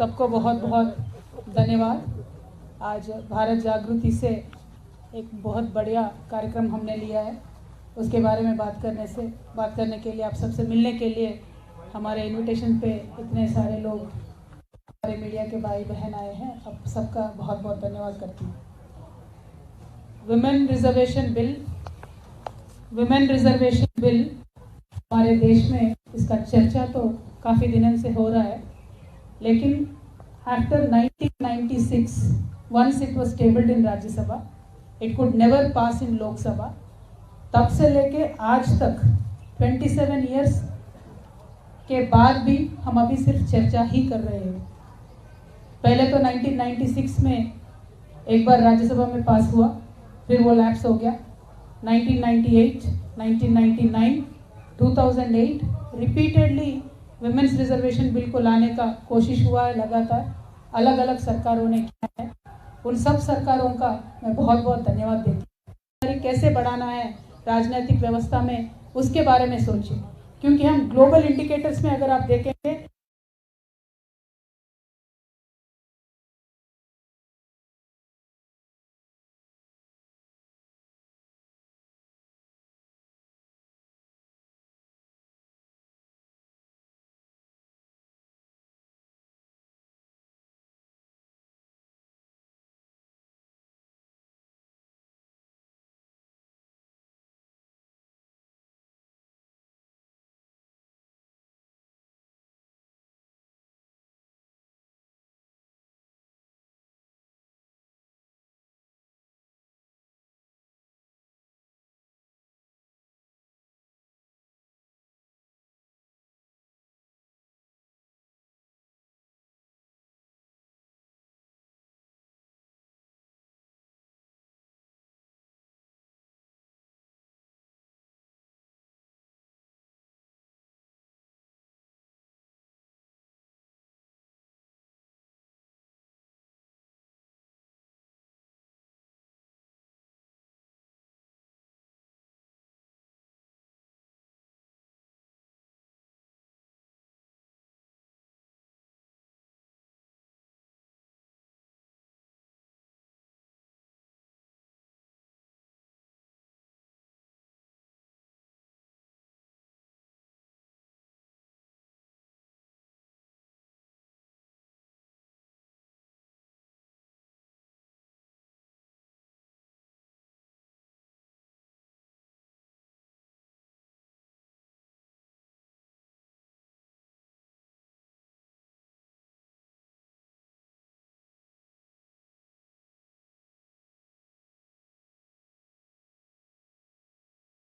सबको बहुत बहुत धन्यवाद। आज भारत जागृति से एक बहुत बढ़िया कार्यक्रम हमने लिया है, उसके बारे में बात करने के लिए, आप सबसे मिलने के लिए हमारे इनविटेशन पे इतने सारे लोग, हमारे मीडिया के भाई बहन आए हैं। अब सबका बहुत बहुत धन्यवाद करती हूँ। विमेन रिजर्वेशन बिल हमारे देश में इसका चर्चा तो काफ़ी दिनों से हो रहा है, लेकिन after 1996 once it was tabled in Rajya Sabha, it could never pass in Lok Sabha. तब से लेके आज तक 27 years के बाद भी हम अभी सिर्फ चर्चा ही कर रहे हैं। पहले तो 1996 में एक बार राज्यसभा में पास हुआ, फिर वो लैप्स हो गया। 1998, 1999, 2008 रिपीटेडली विमेंस रिजर्वेशन बिल को लाने का कोशिश हुआ है, लगातार अलग अलग सरकारों ने किया है। उन सब सरकारों का मैं बहुत बहुत धन्यवाद देती हूँ। कैसे बढ़ाना है राजनीतिक व्यवस्था में, उसके बारे में सोचिए, क्योंकि हम ग्लोबल इंडिकेटर्स में अगर आप देखेंगे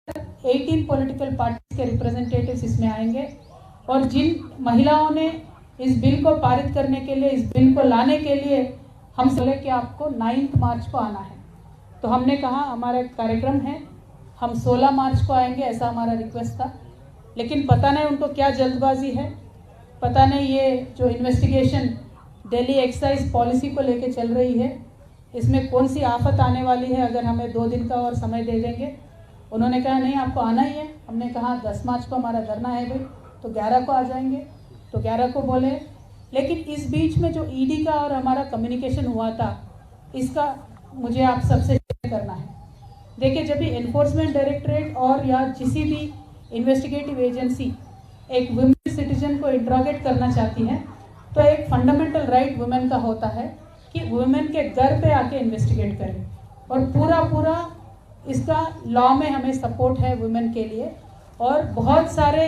तो 18 पॉलिटिकल पार्टीज के रिप्रेजेंटेटिव्स इसमें आएंगे, और जिन महिलाओं ने इस बिल को पारित करने के लिए, इस बिल को लाने के लिए हम बोले कि आपको 9 मार्च को आना है। तो हमने कहा हमारा कार्यक्रम है, हम 16 मार्च को आएंगे, ऐसा हमारा रिक्वेस्ट था। लेकिन पता नहीं उनको क्या जल्दबाजी है, पता नहीं ये जो इन्वेस्टिगेशन दिल्ली एक्साइज पॉलिसी को लेके चल रही है, इसमें कौन सी आफत आने वाली है अगर हमें 2 दिन का और समय दे देंगे। उन्होंने कहा नहीं आपको आना ही है। हमने कहा 10 मार्च को हमारा धरना है भाई, तो 11 को आ जाएंगे, तो 11 को बोले। लेकिन इस बीच में जो ईडी का और हमारा कम्युनिकेशन हुआ था, इसका मुझे आप सबसे शेयर करना है। देखिए, जब भी एनफोर्समेंट डायरेक्टरेट और या किसी भी इन्वेस्टिगेटिव एजेंसी एक वुमेन सिटीजन को इंट्रोगेट करना चाहती है, तो एक फंडामेंटल राइट वुमेन का होता है कि वुमेन के घर पे आके इन्वेस्टिगेट करें, और पूरा इसका लॉ में हमें सपोर्ट है वुमेन के लिए। और बहुत सारे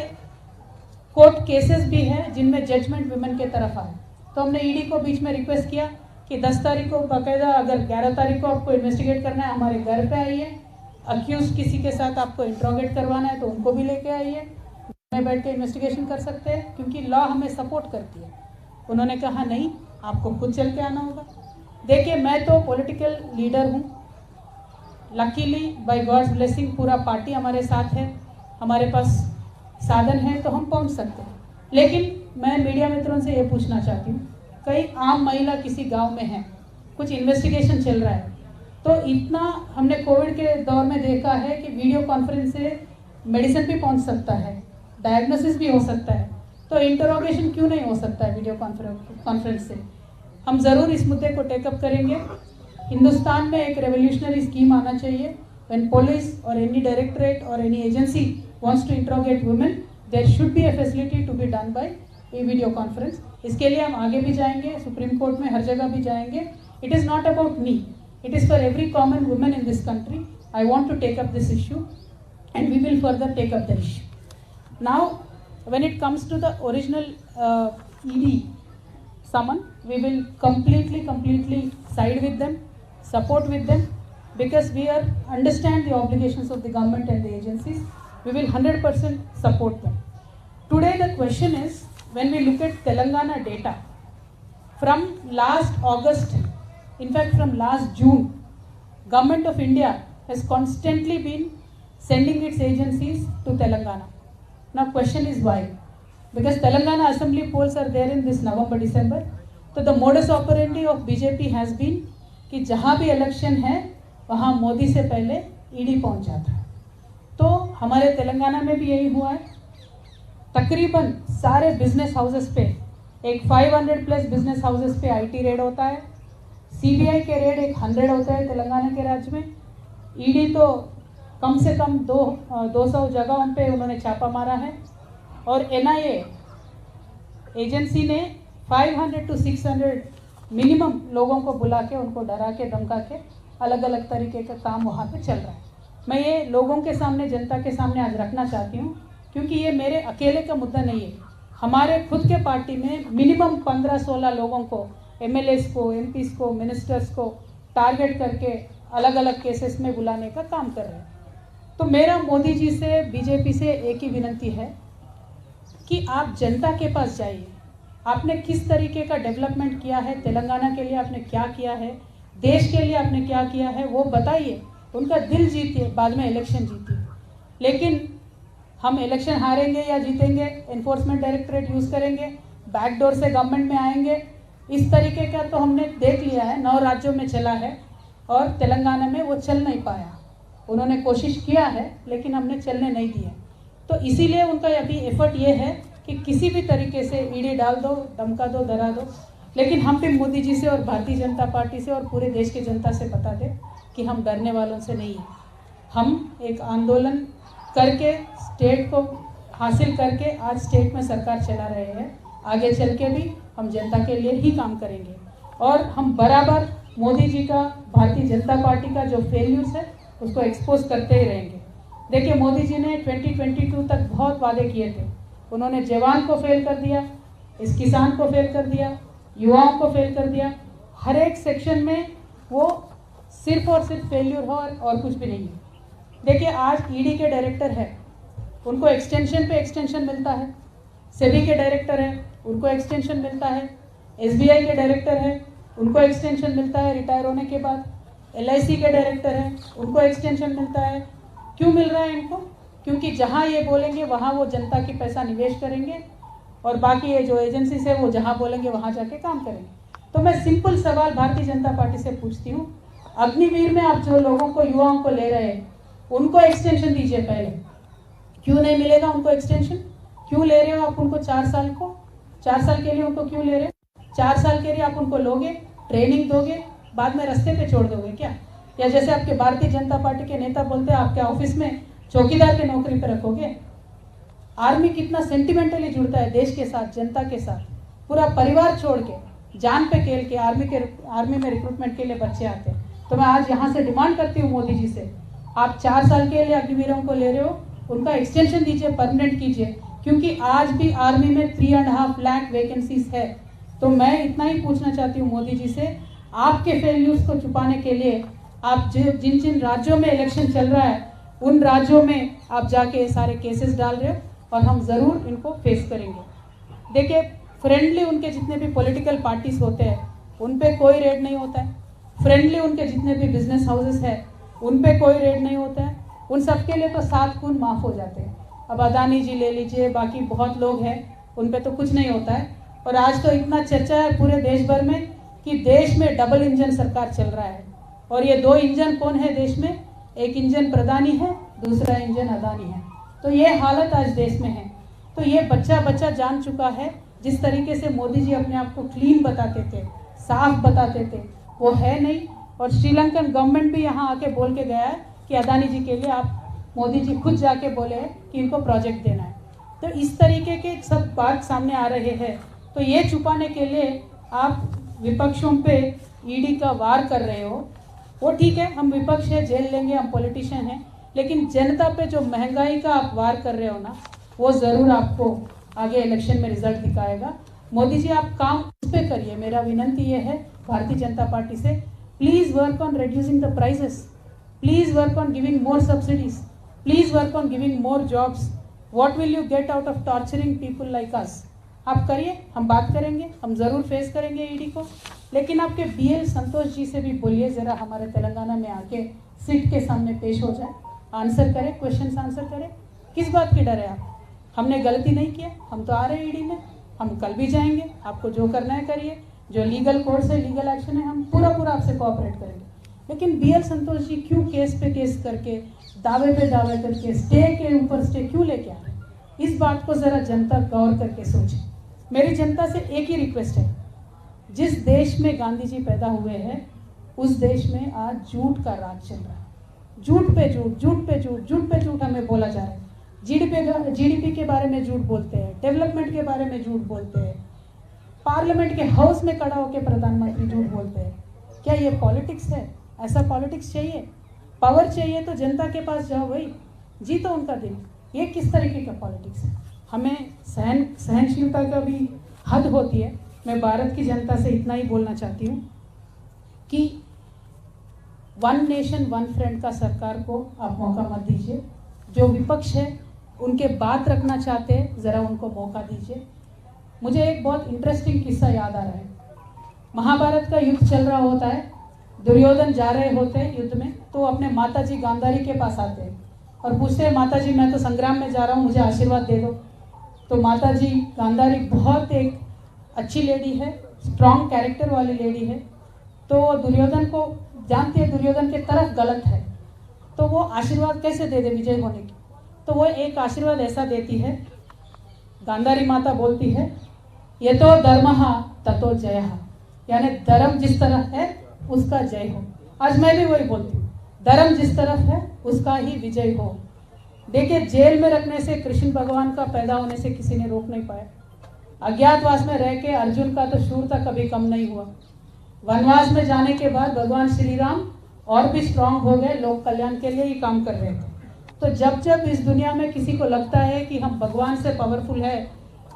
कोर्ट केसेस भी हैं जिनमें जजमेंट वुमेन के तरफ आए। तो हमने ईडी को बीच में रिक्वेस्ट किया कि 10 तारीख को बाकायदा, अगर 11 तारीख को आपको इन्वेस्टिगेट करना है हमारे घर पे आइए, अक्यूज किसी के साथ आपको इंट्रोगेट करवाना है तो उनको भी लेके आइए, घर में बैठ के इन्वेस्टिगेशन कर सकते हैं, क्योंकि लॉ हमें सपोर्ट करती है। उन्होंने कहा नहीं, आपको खुद चल के आना होगा। देखिए, मैं तो पॉलिटिकल लीडर हूँ, लकीली बाय गॉड्स ब्लेसिंग पूरा पार्टी हमारे साथ है, हमारे पास साधन है तो हम पहुंच सकते हैं। लेकिन मैं मीडिया मित्रों से ये पूछना चाहती हूँ, कई आम महिला किसी गांव में है, कुछ इन्वेस्टिगेशन चल रहा है, तो इतना हमने कोविड के दौर में देखा है कि वीडियो कॉन्फ्रेंस से मेडिसिन भी पहुंच सकता है, डायग्नोसिस भी हो सकता है। तो इंटरोगेशन क्यों नहीं हो सकता है वीडियो कॉन्फ्रेंस से? हम ज़रूर इस मुद्दे को टेकअप करेंगे। हिंदुस्तान में एक रेवोल्यूशनरी स्कीम आना चाहिए। व्हेन पुलिस और एनी डायरेक्टरेट और any agency wants to interrogate women, there should be a facility to be done by a video conference. इसके लिए हम आगे भी जाएंगे, सुप्रीम कोर्ट में हर जगह भी जाएंगे। It is not about me, it is for every common woman in this country. I want to take up this issue and we will further take up the issue. Now, when it comes to the original ED summon, we will completely side with them, support with them, because we understand the obligations of the government and the agencies. We will 100% support them. Today the question is, when we look at Telangana data, from last August, in fact from last June, Government of India has constantly been sending its agencies to Telangana. Now question is why? Because Telangana assembly polls are there in this November December. So the modus operandi of BJP has been कि जहाँ भी election है वहाँ मोदी से पहले ED पहुँच जाता है। तो हमारे तेलंगाना में भी यही हुआ है। तकरीबन सारे बिजनेस हाउसेस पे, एक 500 प्लस बिजनेस हाउसेस पे आईटी रेड होता है। सीबीआई के रेड एक 100 होते हैं तेलंगाना के राज्य में। ईडी तो कम से कम 200 जगहों पे उन्होंने छापा मारा है। और एनआईए एजेंसी ने 500 to 600 मिनिमम लोगों को बुला के, उनको डरा के, धमका के अलग अलग तरीके का काम वहाँ पे चल रहा है। मैं ये लोगों के सामने, जनता के सामने आज रखना चाहती हूँ, क्योंकि ये मेरे अकेले का मुद्दा नहीं है। हमारे खुद के पार्टी में मिनिमम 15-16 लोगों को, एमएलएस को, एमपीस को, मिनिस्टर्स को टारगेट करके अलग अलग केसेस में बुलाने का काम कर रहे हैं। तो मेरा मोदी जी से, बीजेपी से एक ही विनती है कि आप जनता के पास जाइए। आपने किस तरीके का डेवलपमेंट किया है, तेलंगाना के लिए आपने क्या किया है, देश के लिए आपने क्या किया है, वो बताइए। उनका दिल जीतिए, बाद में इलेक्शन जीतिए। लेकिन हम इलेक्शन हारेंगे या जीतेंगे, एनफोर्समेंट डायरेक्टरेट यूज़ करेंगे, बैकडोर से गवर्नमेंट में आएंगे, इस तरीके का तो हमने देख लिया है। 9 राज्यों में चला है और तेलंगाना में वो चल नहीं पाया। उन्होंने कोशिश किया है लेकिन हमने चलने नहीं दिया। तो इसीलिए उनका अभी एफर्ट ये है कि किसी भी तरीके से ईडी डाल दो, धमका दो, डरा दो। लेकिन हम भी मोदी जी से और भारतीय जनता पार्टी से और पूरे देश की जनता से बता दें कि हम डरने वालों से नहीं हैं। हम एक आंदोलन करके, स्टेट को हासिल करके आज स्टेट में सरकार चला रहे हैं। आगे चल के भी हम जनता के लिए ही काम करेंगे और हम बराबर मोदी जी का, भारतीय जनता पार्टी का जो फेल्यूर्स है उसको एक्सपोज करते ही रहेंगे। देखिए, मोदी जी ने 2022 तक बहुत वादे किए थे। उन्होंने जवान को फेल कर दिया, इस किसान को फेल कर दिया, युवाओं को फेल कर दिया। हर एक सेक्शन में वो सिर्फ और सिर्फ फेल्यूर हो और कुछ भी नहीं है। देखिए, आज ईडी के डायरेक्टर है, उनको एक्सटेंशन पे एक्सटेंशन मिलता है। सेबी के डायरेक्टर है, उनको एक्सटेंशन मिलता है। एसबीआई के डायरेक्टर है, उनको एक्सटेंशन मिलता है रिटायर होने के बाद। एलआईसी के डायरेक्टर है, उनको एक्सटेंशन मिलता है। क्यों मिल रहा है इनको? क्योंकि जहां ये बोलेंगे वहां वो जनता की पैसा निवेश करेंगे और बाकी ये जो एजेंसीज है वो जहां बोलेंगे वहां जाके काम करेंगे। तो मैं सिंपल सवाल भारतीय जनता पार्टी से पूछती हूँ, अग्निवीर में आप जो लोगों को, युवाओं को ले रहे हैं, उनको एक्सटेंशन दीजिए पहले। क्यों नहीं मिलेगा उनको एक्सटेंशन? क्यों ले रहे हो आप उनको 4 साल को? 4 साल के लिए उनको क्यों ले रहे हो? 4 साल के लिए आप उनको लोगे, ट्रेनिंग दोगे, बाद में रास्ते पे छोड़ दोगे क्या? या जैसे आपके भारतीय जनता पार्टी के नेता बोलते हैं, आपके ऑफिस में चौकीदार की नौकरी पे रखोगे? आर्मी कितना सेंटिमेंटली जुड़ता है देश के साथ, जनता के साथ। पूरा परिवार छोड़ के, जान पे खेल के आर्मी में रिक्रूटमेंट के लिए बच्चे आते हैं। तो मैं आज यहाँ से डिमांड करती हूँ मोदी जी से, आप 4 साल के लिए अग्निवीरों को ले रहे हो, उनका एक्सटेंशन दीजिए, परमानेंट कीजिए। क्योंकि आज भी आर्मी में 3.5 लाख वैकेंसीज है। तो मैं इतना ही पूछना चाहती हूँ मोदी जी से, आपके फेल्यूर्स को छुपाने के लिए आप जिन जिन राज्यों में इलेक्शन चल रहा है उन राज्यों में आप जाके सारे केसेस डाल रहे हो और हम ज़रूर इनको फेस करेंगे। देखिए, फ्रेंडली उनके जितने भी पॉलिटिकल पार्टीज होते हैं उन पे कोई रेड नहीं होता है। फ्रेंडली उनके जितने भी बिजनेस हाउसेस है उन पे कोई रेड नहीं होता है। उन सब के लिए तो 7 खून माफ़ हो जाते हैं। अब अदानी जी ले लीजिए, बाकी बहुत लोग हैं, उन पे तो कुछ नहीं होता है। और आज तो इतना चर्चा है पूरे देश भर में कि देश में डबल इंजन सरकार चल रहा है। और ये 2 इंजन कौन है देश में? एक इंजन प्रधानी है, दूसरा इंजन अदानी है। तो ये हालत आज देश में है। तो ये बच्चा बच्चा जान चुका है, जिस तरीके से मोदी जी अपने आप को क्लीन बताते थे, साफ बताते थे, वो है नहीं। और श्रीलंकन गवर्नमेंट भी यहाँ आके बोल के गया है कि अदानी जी के लिए आप मोदी जी खुद जाके बोले हैं कि इनको प्रोजेक्ट देना है। तो इस तरीके के सब बात सामने आ रहे हैं। तो ये छुपाने के लिए आप विपक्षों पे ईडी का वार कर रहे हो, वो ठीक है, हम विपक्ष है, झेल लेंगे, हम पॉलिटिशियन हैं, लेकिन जनता पे जो महंगाई का आप वार कर रहे हो ना, वो ज़रूर आपको आगे इलेक्शन में रिजल्ट दिखाएगा। मोदी जी आप काम उस पर करिए। मेरा विनंती ये है भारतीय जनता पार्टी से, please work on reducing the prices, please work on giving more subsidies, please work on giving more jobs. What will you get out of torturing people like us? आप करिए, हम बात करेंगे, हम ज़रूर फेस करेंगे ईडी को। लेकिन आपके BL संतोष जी से भी बोलिए ज़रा हमारे तेलंगाना में आके सीट के सामने पेश हो जाए, आंसर करें, क्वेश्चन आंसर करें। किस बात की डर है आप? हमने गलती नहीं किया, हम तो आ रहे हैं ईडी में, हम कल भी जाएंगे, आपको जो करना है करिए, जो लीगल कोर्स है, लीगल एक्शन है, हम पूरा आपसे कोऑपरेट करेंगे। लेकिन BL संतोष जी क्यों केस पे केस करके, दावे पे दावे करके, स्टे के ऊपर स्टे क्यों लेके आ रहे हैं? इस बात को ज़रा जनता गौर करके सोचे। मेरी जनता से एक ही रिक्वेस्ट है, जिस देश में गांधी जी पैदा हुए हैं उस देश में आज झूठ का राज चल रहा है। झूठ पे झूठ, झूठ पे झूठ, झूठ पे झूठ हमें बोला जा रहा है। GDP के बारे में झूठ बोलते हैं, डेवलपमेंट के बारे में झूठ बोलते हैं, पार्लियामेंट के हाउस में खड़ा होकर प्रधानमंत्री झूठ बोलते हैं। क्या ये पॉलिटिक्स है? ऐसा पॉलिटिक्स चाहिए? पावर चाहिए तो जनता के पास जाओ भाई, जीतो उनका दिल। ये किस तरीके का पॉलिटिक्स है? हमें सहनशीलता का भी हद होती है। मैं भारत की जनता से इतना ही बोलना चाहती हूँ कि वन नेशन वन फ्रेंड का सरकार को आप मौका मत दीजिए। जो विपक्ष है उनके बात रखना चाहते हैं, ज़रा उनको मौका दीजिए। मुझे एक बहुत इंटरेस्टिंग किस्सा याद आ रहा है। महाभारत का युद्ध चल रहा होता है, दुर्योधन जा रहे होते हैं युद्ध में, तो अपने माता जी गांधारी के पास आते हैं और पूछते हैं, माता जी मैं तो संग्राम में जा रहा हूँ, मुझे आशीर्वाद दे दो। तो माता जी गांधारी बहुत एक अच्छी लेडी है, स्ट्रॉन्ग कैरेक्टर वाली लेडी है। तो दुर्योधन को जानती है दुर्योधन के तरफ गलत है, तो वो आशीर्वाद कैसे दे दे विजय होने की? तो वो एक आशीर्वाद ऐसा देती है, गांधारी माता बोलती है, ये तो धर्मः ततो जयः, यानी धर्म जिस तरफ है उसका जय हो। आज मैं भी वही बोलती हूँ, धर्म जिस तरफ है उसका ही विजय हो। देखिए, जेल में रखने से कृष्ण भगवान का पैदा होने से किसी ने रोक नहीं पाया। अज्ञातवास में रह के अर्जुन का तो शूरता कभी कम नहीं हुआ। वनवास में जाने के बाद भगवान श्री राम और भी स्ट्रांग हो गए, लोक कल्याण के लिए ही काम कर रहे थे। तो जब जब इस दुनिया में किसी को लगता है कि हम भगवान से पावरफुल है,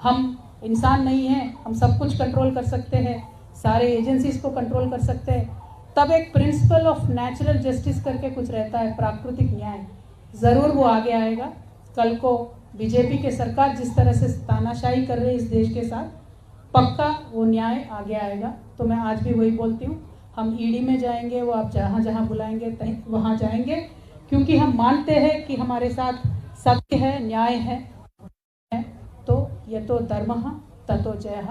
हम इंसान नहीं हैं, हम सब कुछ कंट्रोल कर सकते हैं, सारे एजेंसीज को कंट्रोल कर सकते हैं, तब एक प्रिंसिपल ऑफ नेचुरल जस्टिस करके कुछ रहता है, प्राकृतिक न्याय, ज़रूर वो आगे आएगा। कल को बीजेपी के सरकार जिस तरह से तानाशाही कर रही है इस देश के साथ, पक्का वो न्याय आगे आएगा। तो मैं आज भी वही बोलती हूँ, हम ईडी में जाएंगे, वो आप जहाँ जहाँ बुलाएंगे वहाँ जाएंगे, क्योंकि हम मानते हैं कि हमारे साथ सत्य है, न्याय है। तो ये तो धर्मः ततो जयः,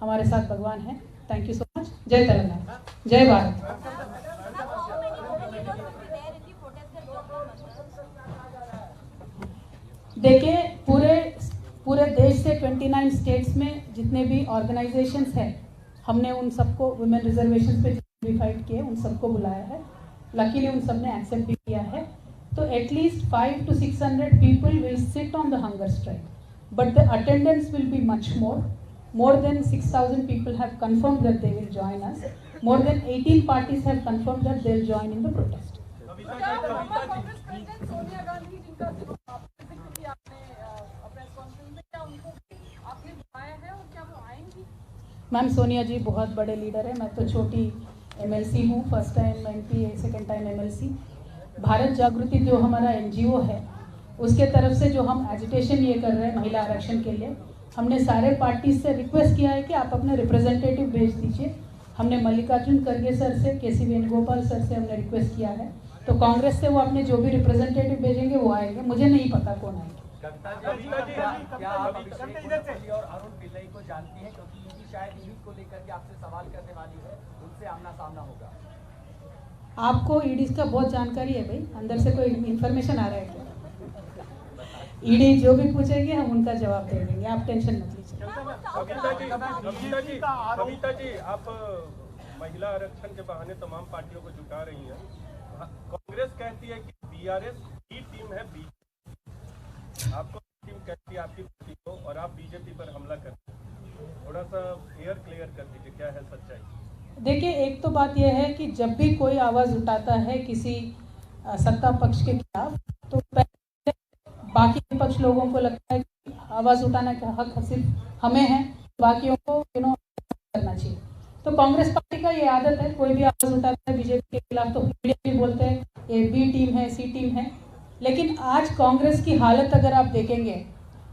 हमारे साथ भगवान है। Thank you so much. जय तेलंगाना, जय भारत। देखिए, पूरे देश से 29 स्टेट्स में जितने भी ऑर्गेनाइजेशंस हैं, हमने उन सबको वुमेन रिजर्वेशन पे भी फाइट किए, उन सबको बुलाया है। लकीली उन सब ने एक्सेप्ट भी किया है। तो at least 500 to 600 people will sit on the hunger strike, but the attendance will be much more. More than 6,000 people have confirmed that they will join us. More than 18 parties have confirmed that they will join in the protest. Ma'am, Sonia ji बहुत बड़े leader है, मैं तो छोटी MLC हूँ, first time MP, second time MLC। Bharat Jagruthi जो हमारा NGO है, उसके तरफ से जो हम एजिटेशन ये कर रहे हैं महिला आरक्षण के लिए, हमने सारे पार्टी से रिक्वेस्ट किया है कि आप अपने रिप्रेजेंटेटिव भेज दीजिए। हमने मल्लिकार्जुन खड़गे सर से, KC वेणुगोपाल सर से हमने रिक्वेस्ट किया है। तो कांग्रेस से वो अपने जो भी रिप्रेजेंटेटिव भेजेंगे वो आएंगे, मुझे नहीं पता कौन आएंगे। क्या आप अभिषेक और अरुण पिल्लई को जानती हैं? क्योंकि ईडी शायद इन्हीं को लेकर के आपसे सवाल करने वाली है, उनसे आमना सामना होगा। आपको ईडी का बहुत जानकारी है भाई, अंदर से कोई इन्फॉर्मेशन आ रहा है क्या? ईडी जो भी पूछेंगे हम उनका जवाब दे देंगे, आप टेंशन मत लीजिए। कविता जी, आप महिला आरक्षण के बहाने तमाम पार्टियों को जुटा रही हैं। कांग्रेस कहती है कि बीआरएस की टीम है, बीजेपी आपको टीम कहती है आपकी पार्टी को, और आप बीजेपी पर हमला करते हैं। थोड़ा सा क्लियर कर दीजिए, क्या है सच्चाई? देखिए, एक तो बात यह है कि जब भी कोई आवाज़ उठाता है किसी सत्ता पक्ष के खिलाफ, तो पहले बाकी पक्ष लोगों को लगता है कि आवाज़ उठाने का हक सिर्फ हमें है, बाकियों को करना चाहिए। तो कांग्रेस पार्टी का ये आदत है, कोई भी आवाज़ उठाता है बीजेपी के खिलाफ तो मीडिया भी बोलते हैं ये बी टीम है, सी टीम है। लेकिन आज कांग्रेस की हालत अगर आप देखेंगे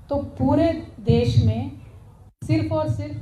तो पूरे देश में सिर्फ और सिर्फ